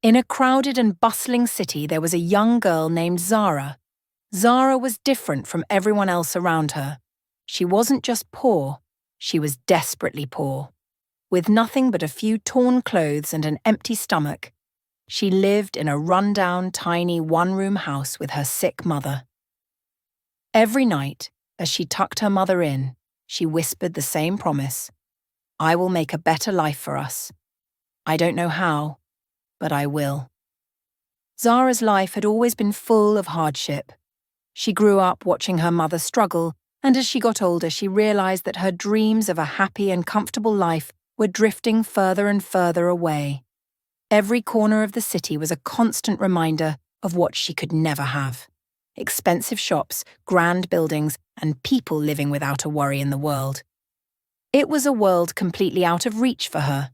In a crowded and bustling city, there was a young girl named Zara. Zara was different from everyone else around her. She wasn't just poor, she was desperately poor. With nothing but a few torn clothes and an empty stomach, she lived in a rundown, tiny one-room house with her sick mother. Every night, as she tucked her mother in, she whispered the same promise: "I will make a better life for us. I don't know how, but I will." Zara's life had always been full of hardship. She grew up watching her mother struggle, and as she got older, she realized that her dreams of a happy and comfortable life were drifting further and further away. Every corner of the city was a constant reminder of what she could never have: expensive shops, grand buildings, and people living without a worry in the world. It was a world completely out of reach for her.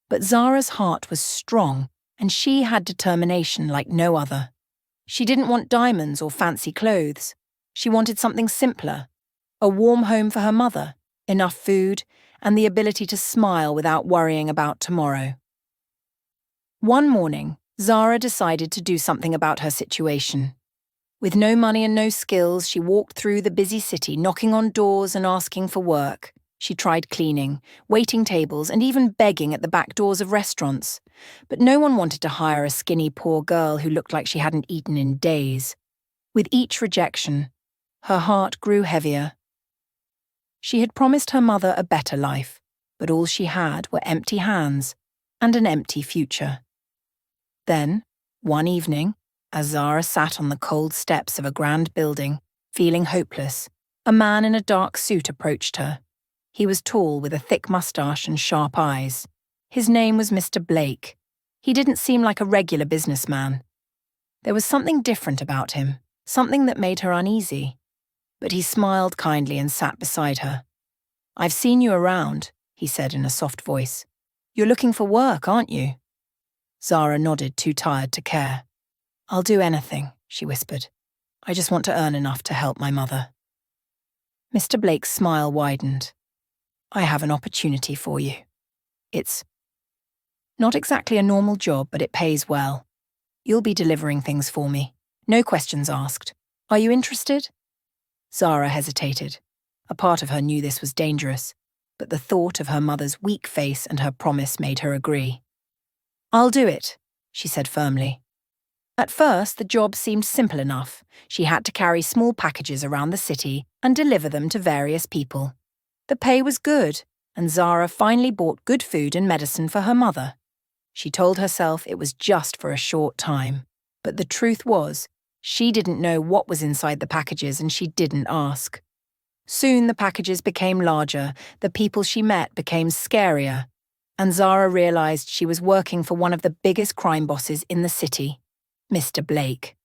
But Zara's heart was strong, and she had determination like no other. She didn't want diamonds or fancy clothes. She wanted something simpler: a warm home for her mother, enough food, and the ability to smile without worrying about tomorrow. One morning, Zara decided to do something about her situation. With no money and no skills, she walked through the busy city, knocking on doors and asking for work. She tried cleaning, waiting tables, and even begging at the back doors of restaurants. But no one wanted to hire a skinny, poor girl who looked like she hadn't eaten in days. With each rejection, her heart grew heavier. She had promised her mother a better life, but all she had were empty hands and an empty future. Then, one evening, as Zara sat on the cold steps of a grand building, feeling hopeless, a man in a dark suit approached her. He was tall, with a thick mustache and sharp eyes. His name was Mr. Blake. He didn't seem like a regular businessman. There was something different about him, something that made her uneasy. But he smiled kindly and sat beside her. "I've seen you around," he said in a soft voice. "You're looking for work, aren't you?" Zara nodded, too tired to care. "I'll do anything," she whispered. "I just want to earn enough to help my mother." Mr. Blake's smile widened. "I have an opportunity for you. It's not exactly a normal job, but it pays well. You'll be delivering things for me. No questions asked. Are you interested?" Zara hesitated. A part of her knew this was dangerous, but the thought of her mother's weak face and her promise made her agree. "I'll do it," she said firmly. At first, the job seemed simple enough. She had to carry small packages around the city and deliver them to various people. The pay was good, and Zara finally bought good food and medicine for her mother. She told herself it was just for a short time, but the truth was, she didn't know what was inside the packages and she didn't ask. Soon the packages became larger, the people she met became scarier, and Zara realized she was working for one of the biggest crime bosses in the city, Mr. Blake.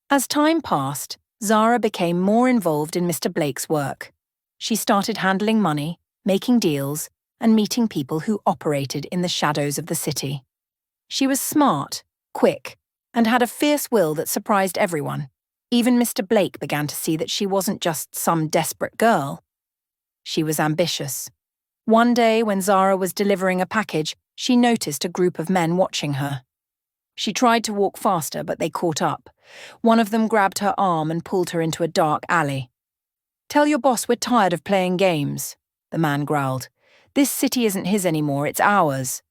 As time passed, Zara became more involved in Mr. Blake's work. She started handling money, making deals, and meeting people who operated in the shadows of the city. She was smart, quick, and had a fierce will that surprised everyone. Even Mr. Blake began to see that she wasn't just some desperate girl. She was ambitious. One day, when Zara was delivering a package, she noticed a group of men watching her. She tried to walk faster, but they caught up. One of them grabbed her arm and pulled her into a dark alley. "Tell your boss we're tired of playing games," the man growled. "This city isn't his anymore, it's ours."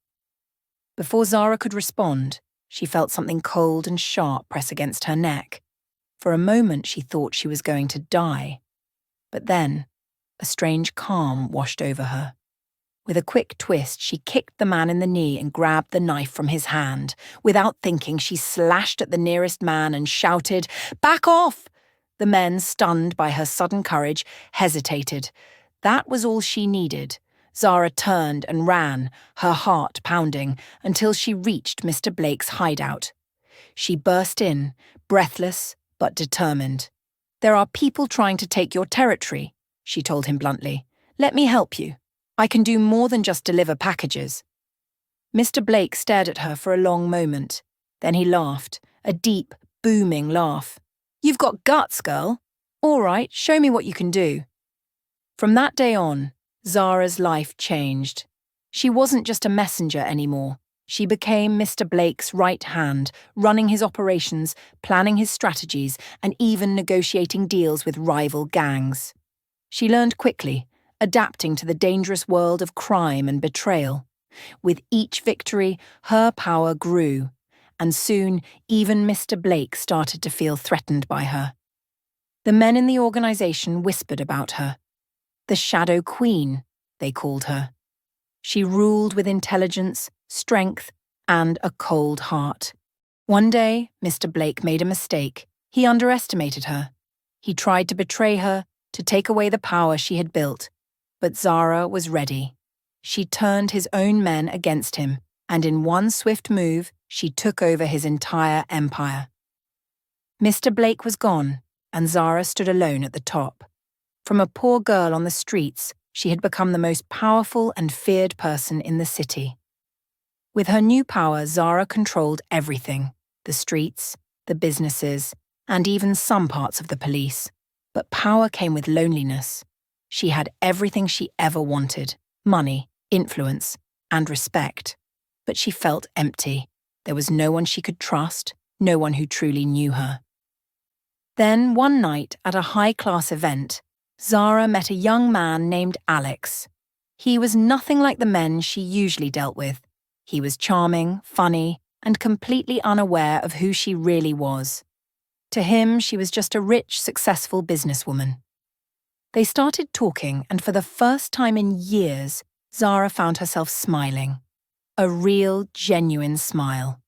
Before Zara could respond, she felt something cold and sharp press against her neck. For a moment, she thought she was going to die. But then, a strange calm washed over her. With a quick twist, she kicked the man in the knee and grabbed the knife from his hand. Without thinking, she slashed at the nearest man and shouted, "Back off!" The men, stunned by her sudden courage, hesitated. That was all she needed. Zara turned and ran, her heart pounding, until she reached Mr. Blake's hideout. She burst in, breathless but determined. "There are people trying to take your territory," she told him bluntly. "Let me help you. I can do more than just deliver packages." Mr. Blake stared at her for a long moment. Then he laughed, a deep, booming laugh. "You've got guts, girl. All right, show me what you can do." From that day on, Zara's life changed. She wasn't just a messenger anymore. She became Mr. Blake's right hand, running his operations, planning his strategies, and even negotiating deals with rival gangs. She learned quickly, adapting to the dangerous world of crime and betrayal. With each victory, her power grew, and soon even Mr. Blake started to feel threatened by her. The men in the organization whispered about her. The Shadow Queen, they called her. She ruled with intelligence, strength, and a cold heart. One day, Mr. Blake made a mistake. He underestimated her. He tried to betray her, to take away the power she had built. But Zara was ready. She turned his own men against him, and in one swift move, she took over his entire empire. Mr. Blake was gone, and Zara stood alone at the top. From a poor girl on the streets, she had become the most powerful and feared person in the city. With her new power, Zara controlled everything: the streets, the businesses, and even some parts of the police. But power came with loneliness. She had everything she ever wanted: money, influence, and respect. But she felt empty. There was no one she could trust, no one who truly knew her. Then, one night, at a high-class event, Zara met a young man named Alex. He was nothing like the men she usually dealt with. He was charming, funny, and completely unaware of who she really was. To him, she was just a rich, successful businesswoman. They started talking, and for the first time in years, Zara found herself smiling. A real, genuine smile.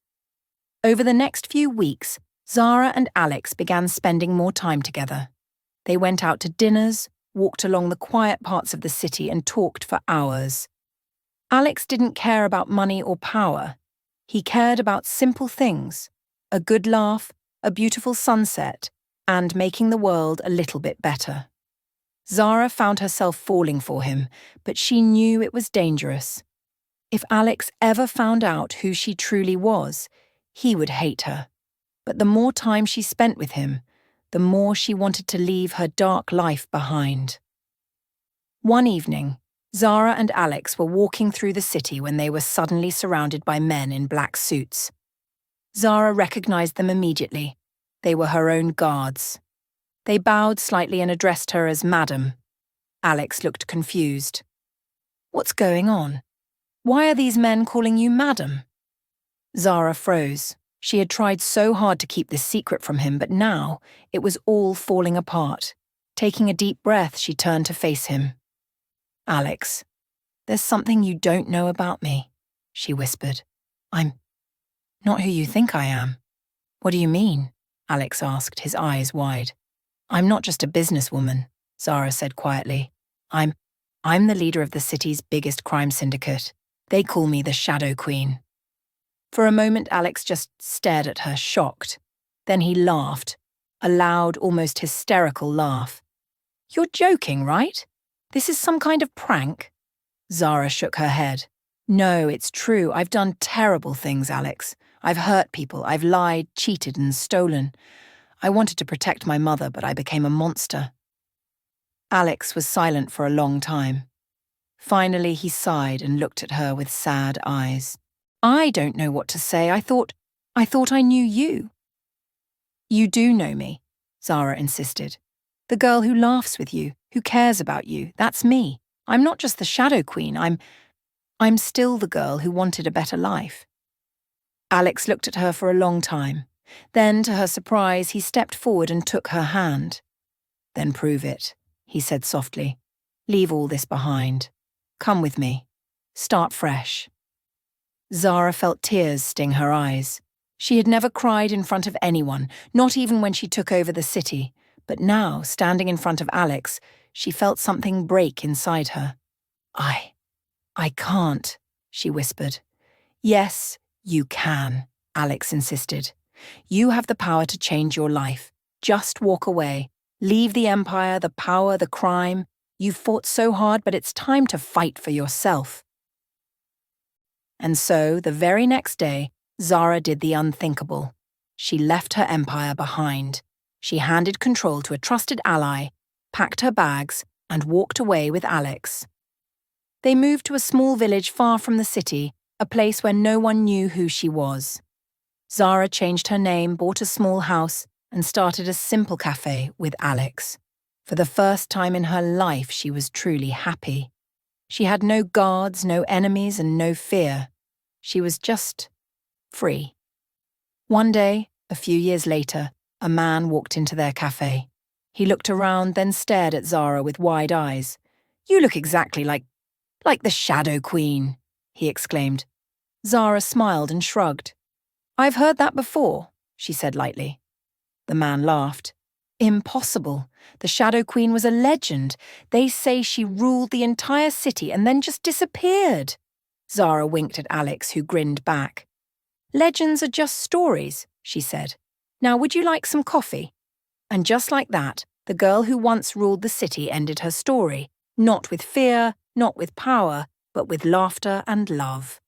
Over the next few weeks, Zara and Alex began spending more time together. They went out to dinners, walked along the quiet parts of the city, and talked for hours. Alex didn't care about money or power. He cared about simple things: a good laugh, a beautiful sunset, and making the world a little bit better. Zara found herself falling for him, but she knew it was dangerous. If Alex ever found out who she truly was, he would hate her. But the more time she spent with him, the more she wanted to leave her dark life behind. One evening, Zara and Alex were walking through the city when they were suddenly surrounded by men in black suits. Zara recognized them immediately. They were her own guards. They bowed slightly and addressed her as Madam. Alex looked confused. "What's going on? Why are these men calling you Madam?" Zara froze. She had tried so hard to keep this secret from him, but now it was all falling apart. Taking a deep breath, she turned to face him. "Alex, there's something you don't know about me," she whispered. "I'm not who you think I am." "What do you mean?" Alex asked, his eyes wide. "I'm not just a businesswoman," Zara said quietly. I'm the leader of the city's biggest crime syndicate. They call me the Shadow Queen." For a moment, Alex just stared at her, shocked. Then he laughed, a loud, almost hysterical laugh. "You're joking, right? This is some kind of prank?" Zara shook her head. "No, it's true. I've done terrible things, Alex. I've hurt people. I've lied, cheated, and stolen. I wanted to protect my mother, but I became a monster." Alex was silent for a long time. Finally, he sighed and looked at her with sad eyes. "I don't know what to say. I thought I knew you." "You do know me," Zara insisted. "The girl who laughs with you, who cares about you, that's me. I'm not just the Shadow Queen. I'm still the girl who wanted a better life." Alex looked at her for a long time. Then, to her surprise, he stepped forward and took her hand. "Then prove it," he said softly. "Leave all this behind. Come with me. Start fresh." Zara felt tears sting her eyes. She had never cried in front of anyone, not even when she took over the city. But now, standing in front of Alex, she felt something break inside her. I can't," she whispered. "Yes, you can," Alex insisted. "You have the power to change your life. Just walk away. Leave the empire, the power, the crime. You've fought so hard, but it's time to fight for yourself." And so, the very next day, Zara did the unthinkable. She left her empire behind. She handed control to a trusted ally, packed her bags, and walked away with Alex. They moved to a small village far from the city, a place where no one knew who she was. Zara changed her name, bought a small house, and started a simple cafe with Alex. For the first time in her life, she was truly happy. She had no guards, no enemies, and no fear. She was just free. One day, a few years later, a man walked into their cafe. He looked around, then stared at Zara with wide eyes. "You look exactly like the Shadow Queen," he exclaimed. Zara smiled and shrugged. "I've heard that before," she said lightly. The man laughed. "Impossible. The Shadow Queen was a legend. They say she ruled the entire city and then just disappeared." Zara winked at Alex, who grinned back. "Legends are just stories," she said. "Now, would you like some coffee?" And just like that, the girl who once ruled the city ended her story, not with fear, not with power, but with laughter and love.